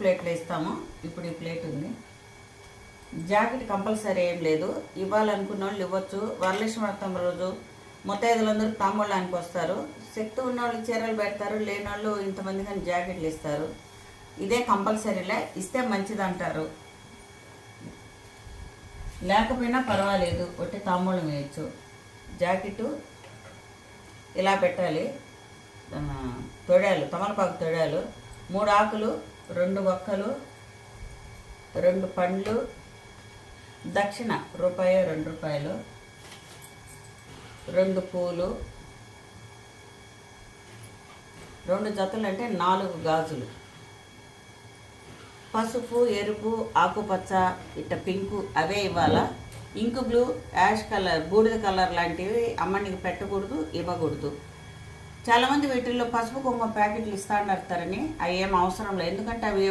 ప్లేట్లో ఇస్తాము. ఇప్పుడు ఈ ప్లేట్ ఉంది. జాకెట్ కంపల్సరీ ఏం లేదు, ఇవ్వాలనుకున్న వాళ్ళు ఇవ్వచ్చు. వరలక్ష్మి వ్రతం రోజు ముత్తైదులందరూ తాంబూలానికి వస్తారు. శక్తి ఉన్న వాళ్ళు చీరలు పెడతారు, లేని వాళ్ళు ఇంతమంది కానీ జాకెట్లు ఇస్తారు. ఇదే కంపల్సరీలే, ఇస్తే మంచిది అంటారు. లేకపోయినా పర్వాలేదు, ఒట్టి తాంబూలం వేయచ్చు. జాకెట్ ఇలా పెట్టాలి. తొడాలు, తమలపాకు తొడాలు 3 ఆకులు, 2 ఒక్కలు, 2 పండ్లు, దక్షిణ రూపాయి 2 రూపాయలు, 2 పూలు, 2 జతలు అంటే 4 గాజులు, పసుపు, ఎరుపు, ఆకుపచ్చ, ఇట్ట పింకు అవే ఇవ్వాలా. ఇంకు బ్లూ, యాష్ కలర్, బూడిద కలర్ లాంటివి అమ్మనికి పెట్టకూడదు, ఇవ్వకూడదు. చాలామంది వీటిల్లో పసుపు కుంకుమ ప్యాకెట్లు ఇస్తాంటారని అవి ఏం అవసరం లేదు, ఎందుకంటే అవి